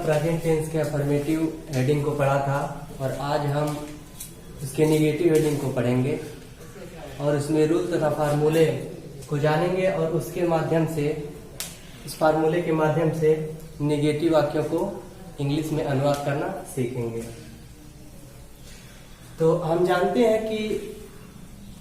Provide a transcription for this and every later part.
Present tense के affirmative heading को पढ़ा था और आज हम उसके नेगेटिव हेडिंग को पढ़ेंगे और उसमें रूल तथा फार्मूले को जानेंगे और उसके माध्यम से इस फार्मूले के माध्यम से नेगेटिव वाक्यों को इंग्लिश में अनुवाद करना सीखेंगे। तो हम जानते हैं कि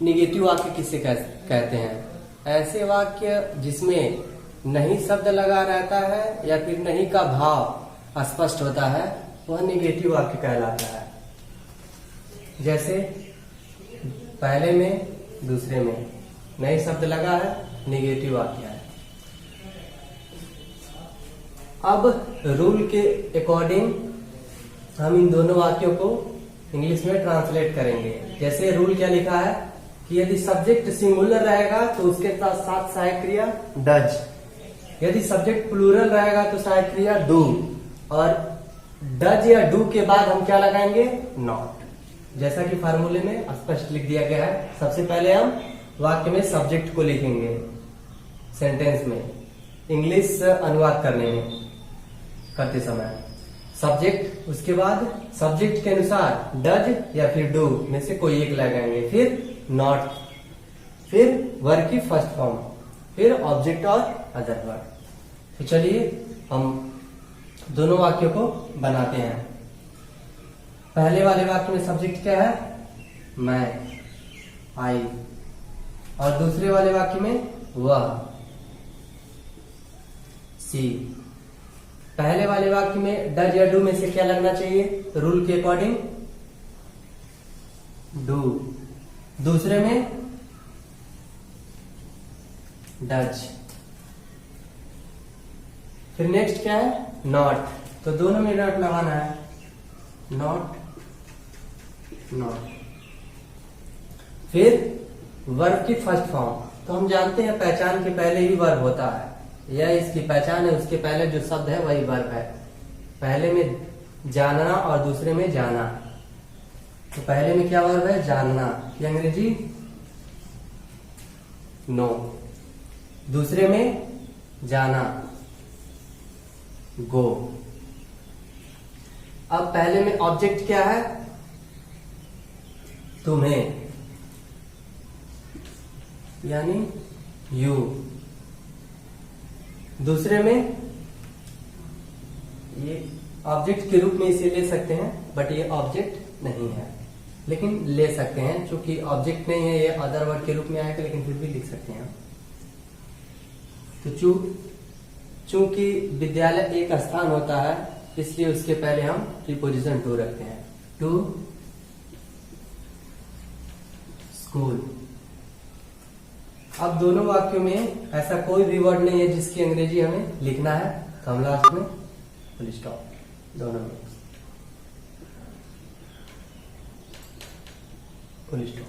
नेगेटिव वाक्य किसे कहते हैं। ऐसे वाक्य जिसमें नहीं शब्द लगा रहता है या फिर नहीं का भाव स्पष्ट होता है वह नेगेटिव वाक्य कहलाता है। जैसे पहले में दूसरे में नहीं शब्द लगा है, नेगेटिव वाक्य है। अब रूल के अकॉर्डिंग हम इन दोनों वाक्यों को इंग्लिश में ट्रांसलेट करेंगे। जैसे रूल क्या लिखा है कि यदि सब्जेक्ट सिंगुलर रहेगा तो उसके साथ सहायक क्रिया डज, यदि सब्जेक्ट प्लूरल रहेगा तो सहायक क्रिया डू, और डज या डू के बाद हम क्या लगाएंगे, नॉट। जैसा कि फार्मूले में स्पष्ट लिख दिया गया है। सबसे पहले हम वाक्य में सब्जेक्ट को लिखेंगे सेंटेंस में, इंग्लिश अनुवाद करते समय सब्जेक्ट, उसके बाद सब्जेक्ट के अनुसार डज या फिर डू में से कोई एक लगाएंगे, फिर नॉट, फिर वर्ब की फर्स्ट फॉर्म, फिर ऑब्जेक्ट और अदर वर्ड। तो चलिए हम दोनों वाक्यों को बनाते हैं। पहले वाले वाक्य में सब्जेक्ट क्या है, मैं, आई, और दूसरे वाले वाक्य में वह, सी। पहले वाले वाक्य में डज या डू में से क्या लगना चाहिए, रूल के अकॉर्डिंग डू, दूसरे में डज, फिर नेक्स्ट क्या है, नॉट। तो दोनों में नॉट लगाना है, नॉट, नॉट। फिर वर्ब की फर्स्ट फॉर्म, तो हम जानते हैं पहचान के पहले ही वर्ब होता है, यह इसकी पहचान है, उसके पहले जो शब्द है वही वर्ब है। पहले में जानना और दूसरे में जाना। तो पहले में क्या वर्ब है, जानना, ये अंग्रेजी नो, दूसरे में जाना, गो। अब पहले में ऑब्जेक्ट क्या है, तुम्हें, यानी यू। दूसरे में ये ऑब्जेक्ट के रूप में इसे ले सकते हैं, बट ये ऑब्जेक्ट नहीं है, लेकिन ले सकते हैं, चूंकि ऑब्जेक्ट नहीं है ये अदर वर्ड के रूप में आएगा, लेकिन फिर भी लिख सकते हैं। तो चूंकि विद्यालय एक स्थान होता है इसलिए उसके पहले हम प्रीपोजिशन टू रखते हैं, टू स्कूल। अब दोनों वाक्यों में ऐसा कोई भी वर्ड नहीं है जिसकी अंग्रेजी हमें लिखना है, तो हम लास्ट में फुल स्टॉप दोनों में फुल स्टॉप।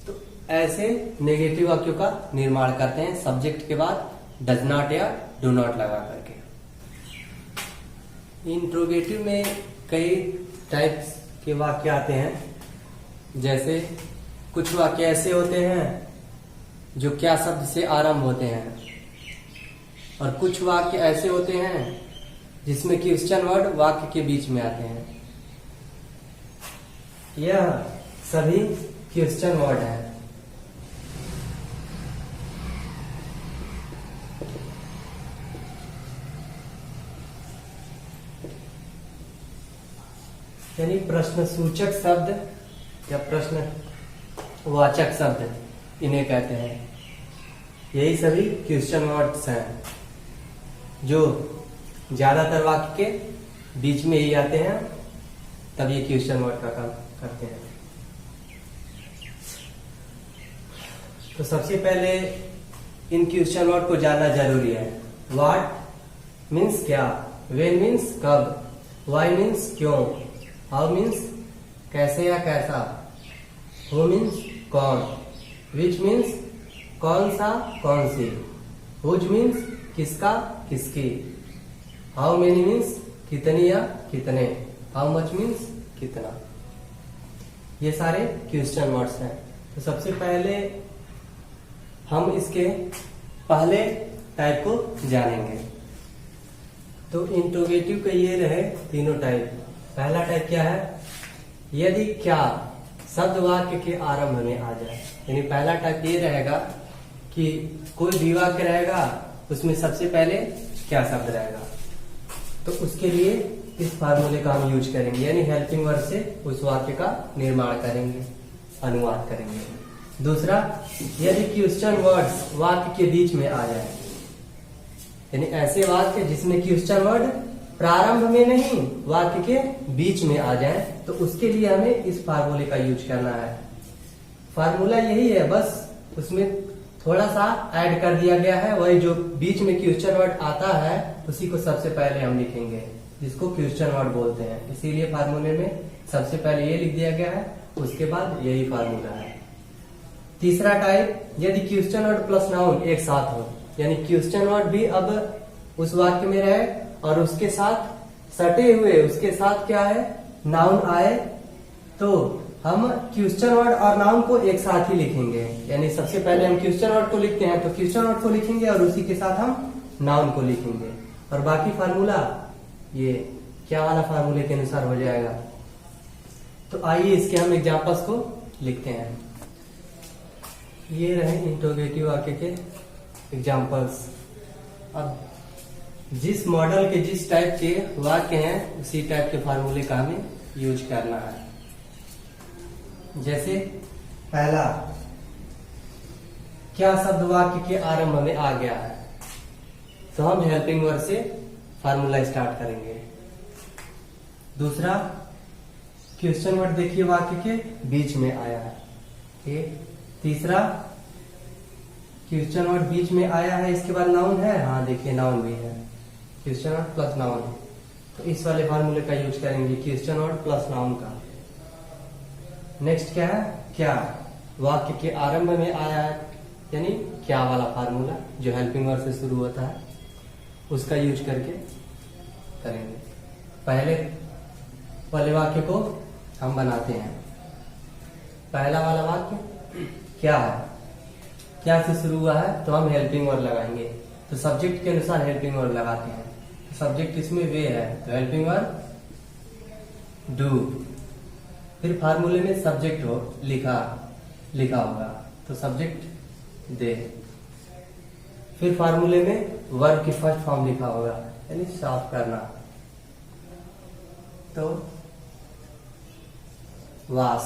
तो ऐसे नेगेटिव वाक्यों का निर्माण करते हैं सब्जेक्ट के बाद डज नॉट या डू नॉट लगा करके। इंट्रोगेटिव में कई टाइप्स के वाक्य आते हैं। जैसे कुछ वाक्य ऐसे होते हैं जो क्या शब्द से आरंभ होते हैं, और कुछ वाक्य ऐसे होते हैं जिसमें क्वेश्चन वर्ड वाक्य के बीच में आते हैं। यह सभी क्वेश्चन वर्ड है। यानी प्रश्न सूचक शब्द या प्रश्न वाचक शब्द इन्हें कहते हैं। यही सभी क्वेश्चन वर्ड्स हैं जो ज्यादातर वाक्य के बीच में ही आते हैं, तब ये क्वेश्चन वर्ड का काम करते हैं। तो सबसे पहले इन क्वेश्चन वर्ड को जानना जरूरी है। व्हाट मीन्स क्या, व्हेन मीन्स कब, व्हाई मीन्स क्यों, हाउ मीन्स कैसे या कैसा, हु मीन्स कौन, विच मीन्स कौन सा कौन सी, हुज मीन्स किसका किसकी, हाउ मेनी मीन्स कितनी या कितने, हाउ मच मीन्स कितना। ये सारे क्वेश्चन वर्ड्स हैं। तो सबसे पहले हम इसके पहले टाइप को जानेंगे। तो इंट्रोगेटिव के ये रहे तीनों टाइप। पहला टाइप क्या है, यदि क्या शब्द वाक्य के आरंभ में आ जाए। यानी पहला टाइप ये रहेगा कि कोई भी वाक्य रहेगा, उसमें सबसे पहले क्या शब्द रहेगा, तो उसके लिए इस फार्मूले का हम यूज करेंगे, यानी हेल्पिंग वर्ड से उस वाक्य का निर्माण करेंगे, अनुवाद करेंगे। दूसरा, यदि क्वेश्चन वर्ड्स वाक्य के बीच में आ जाए, यानी ऐसे वाक्य जिसमें क्वेश्चन वर्ड प्रारंभ में नहीं वाक्य के बीच में आ जाए, तो उसके लिए हमें इस फार्मूले का यूज करना है। फार्मूला यही है, बस उसमें थोड़ा सा ऐड कर दिया गया है। वही जो बीच में क्वेश्चन वर्ड आता है उसी को सबसे पहले हम लिखेंगे, जिसको क्वेश्चन वर्ड बोलते हैं। इसीलिए फार्मूले में सबसे पहले ये लिख दिया गया है, उसके बाद यही फार्मूला है। तीसरा टाइप, यदि क्वेश्चन वर्ड प्लस नाउन एक साथ हो, यानी क्वेश्चन वर्ड भी अब उस वाक्य में रहे और उसके साथ सटे हुए उसके साथ क्या है, नाउन आए, तो हम क्वेश्चन वर्ड और नाउन को एक साथ ही लिखेंगे। यानी सबसे पहले हम क्वेश्चन वर्ड को लिखते हैं तो क्वेश्चन वर्ड को लिखेंगे और उसी के साथ हम नाउन को लिखेंगे, और बाकी फार्मूला ये क्या वाला फार्मूले के अनुसार हो जाएगा। तो आइए इसके हम एग्जांपल्स को लिखते हैं। ये रहे इंट्रोगेटिव वाक्य के एग्जांपल्स। अब जिस मॉडल के जिस टाइप के वाक्य हैं उसी टाइप के फार्मूले का हमें यूज करना है। जैसे पहला, क्या शब्द वाक्य के आरंभ में आ गया है, तो हम हेल्पिंग वर्ड से फार्मूला स्टार्ट करेंगे। दूसरा, क्वेश्चन वर्ड देखिए वाक्य के बीच में आया है, ठीक। तीसरा, क्वेश्चन वर्ड बीच में आया है, इसके बाद नाउन है, हाँ देखिए नाउन भी है, क्वेश्चन वर्ड प्लस नाउन, तो इस वाले फार्मूले का यूज करेंगे, क्वेश्चन वर्ड प्लस नाउन का। नेक्स्ट क्या है, क्या वाक्य के आरंभ में आया है, यानी क्या वाला फार्मूला जो हेल्पिंग वर्ड से शुरू होता है उसका यूज करके करेंगे। पहले वाले वाक्य को हम बनाते हैं। पहला वाला वाक्य क्या है, क्या से शुरू हुआ है, तो हम हेल्पिंग वर्ड लगाएंगे। तो सब्जेक्ट के अनुसार हेल्पिंग वर्ड लगाते हैं। तो सब्जेक्ट इसमें वे है, तो हेल्पिंग वर्ड डू। फिर फार्मूले में सब्जेक्ट हो लिखा होगा, तो सब्जेक्ट दे। फिर फार्मूले में वर्ब की फर्स्ट फॉर्म लिखा होगा, यानी साफ करना, तो वाश।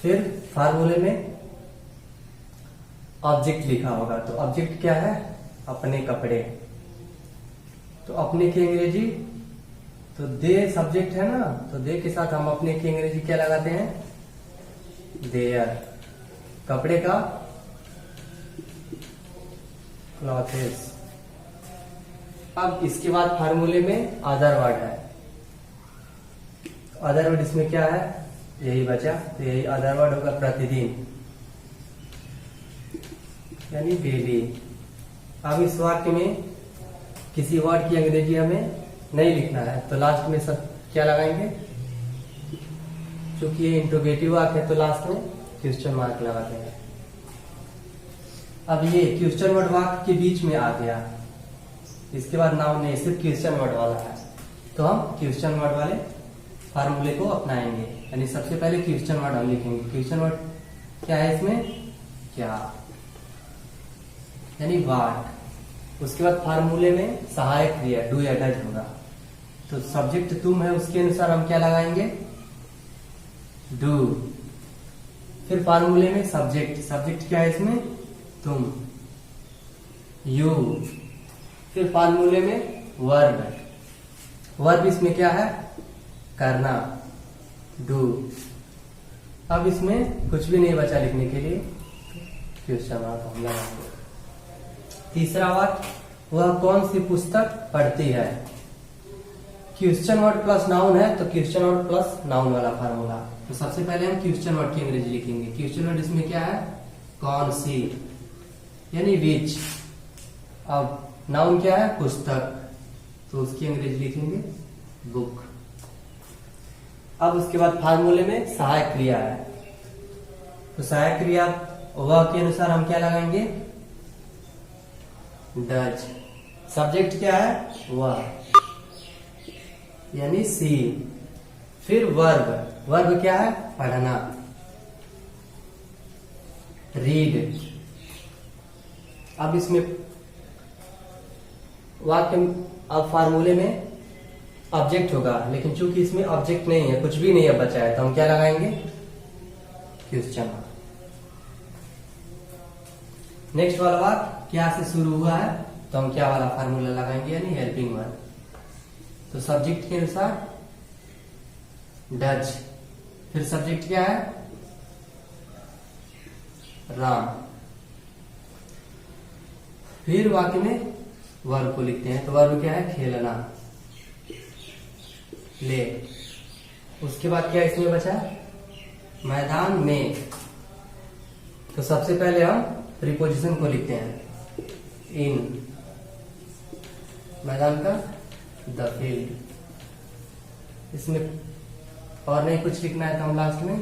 फिर फार्मूले में ऑब्जेक्ट लिखा होगा, तो ऑब्जेक्ट क्या है, अपने कपड़े। तो अपने की अंग्रेजी, तो दे सब्जेक्ट है ना, तो दे के साथ हम अपने की अंग्रेजी क्या लगाते हैं, देयर। कपड़े का क्लॉथेस। अब इसके बाद फार्मूले में अदर वर्ड है। अदर वर्ड इसमें क्या है, यही बचा, तो यही अदर वर्ड होगा, प्रतिदिन, यानी डेली। अब इस वाक्य में किसी वर्ड की अंग्रेजी हमें नहीं लिखना है, तो लास्ट में सब क्या लगाएंगे, क्योंकि ये इंट्रोगेटिव वाक्य है तो लास्ट में क्वेश्चन मार्क लगाते हैं। अब ये क्वेश्चन वर्ड वाक्य के बीच में आ गया, इसके बाद नाउन नहीं, सिर्फ क्वेश्चन वर्ड वाला है, तो हम क्वेश्चन वर्ड वाले फार्मूले को अपनाएंगे। यानी सबसे पहले क्वेश्चन वर्ड हम लिखेंगे। क्वेश्चन वर्ड क्या है इसमें, क्या, यानी व्हाट। उसके बाद फार्मूले में सहायक क्रिया डू या डज होगा, तो सब्जेक्ट तुम है, उसके अनुसार हम क्या लगाएंगे, डू। फिर फार्मूले में सब्जेक्ट क्या है इसमें, तुम, यू। फिर फार्मूले में वर्ब इसमें क्या है, करना, डू। अब इसमें कुछ भी नहीं बचा लिखने के लिए, क्वेश्चन मार्क हम लगाएंगे। तीसरा वाक्य, वह कौन सी पुस्तक पढ़ती है। क्वेश्चन वर्ड प्लस नाउन है, तो क्वेश्चन वर्ड प्लस नाउन वाला फार्मूला। तो सबसे पहले हम क्वेश्चन वर्ड की अंग्रेजी लिखेंगे। क्वेश्चन वर्ड इसमें क्या है, कौन सी, यानी विच। अब नाउन क्या है, पुस्तक, तो उसकी अंग्रेजी लिखेंगे बुक। अब उसके बाद फार्मूले में सहायक क्रिया है, तो सहायक क्रिया वह के अनुसार हम क्या लगाएंगे, डज। सब्जेक्ट क्या है? वह, यानी सी। फिर वर्ब, वर्ब क्या है? पढ़ना, रीड। अब इसमें वाक्य, अब फार्मूले में ऑब्जेक्ट होगा, लेकिन चूंकि इसमें ऑब्जेक्ट नहीं है, कुछ भी नहीं है बचा है, तो हम क्या लगाएंगे? Question mark. नेक्स्ट वाला वाक्य क्या से शुरू हुआ है, तो हम क्या वाला फार्मूला लगाएंगे, यानी हेल्पिंग वर्ब। तो सब्जेक्ट के अनुसार डच, फिर सब्जेक्ट क्या है? राम। फिर वाक्य में वर्ब को लिखते हैं, तो वर्ब क्या है? खेलना, ले। उसके बाद क्या इसमें बचा? मैदान में। तो सबसे पहले हम प्रीपोजिशन को लिखते हैं, इन, मैदान का द फील्ड। इसमें और नहीं कुछ लिखना है तो हम लास्ट में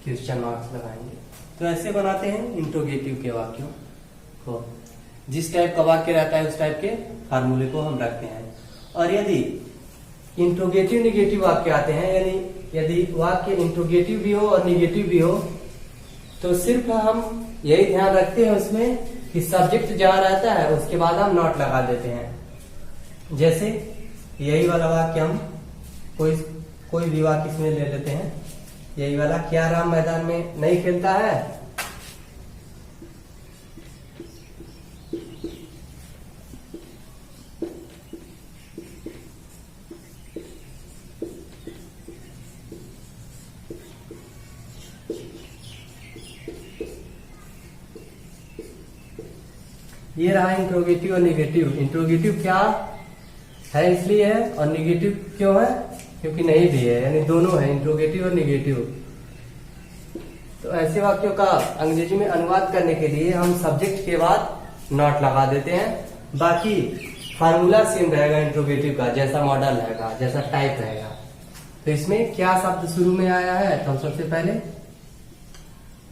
क्वेश्चन मार्क्स लगाएंगे। तो ऐसे बनाते हैं इंट्रोगेटिव के वाक्यों को। जिस टाइप का वाक्य रहता है उस टाइप के फार्मूले को हम रखते हैं। और यदि इंट्रोगेटिव निगेटिव वाक्य आते हैं, यानी यदि वाक्य इंट्रोगेटिव भी हो और निगेटिव भी हो, तो सिर्फ हम यही ध्यान रखते हैं उसमें कि सब्जेक्ट जहां रहता है उसके बाद हम नॉट लगा देते हैं। जैसे यही वाला वाक्य हम कोई भी वाक्य इसमें ले लेते हैं। यही वाला, क्या राम मैदान में नहीं खेलता है? ये रहा इंट्रोगेटिव और निगेटिव। इंट्रोगेटिव क्या है इसलिए है, और निगेटिव क्यों है? क्योंकि नहीं भी है, यानी दोनों है, इंट्रोगेटिव और निगेटिव। तो ऐसे वाक्यों का अंग्रेजी में अनुवाद करने के लिए हम सब्जेक्ट के बाद नॉट लगा देते हैं। बाकी फार्मूला सेम रहेगा इंट्रोगेटिव का, जैसा मॉडल रहेगा, जैसा टाइप रहेगा। तो इसमें क्या शब्द शुरू में आया है, तो हम सबसे पहले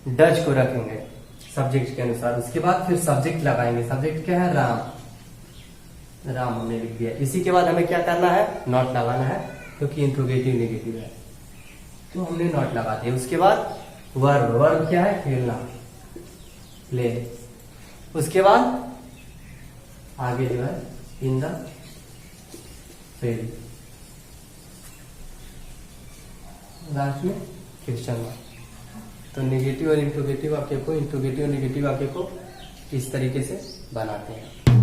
डच को रखेंगे सब्जेक्ट के अनुसार। उसके बाद फिर सब्जेक्ट लगाएंगे। सब्जेक्ट क्या है? राम। राम हमने लिख दिया। इसी के बाद हमें क्या करना है? नॉट लगाना है, क्योंकि इंट्रोगेटिव नेगेटिव है, तो हमने नॉट लगा दिया। उसके बाद वर्ब, वर्ब क्या है? खेलना, प्ले। उसके बाद आगे जो है इन द फील्ड, लास्ट में क्वेश्चन मार्क। तो नेगेटिव और इंट्रोगेटिव वाक्य को, इंट्रोगेटिव और नेगेटिव वाक्य को इस तरीके से बनाते हैं।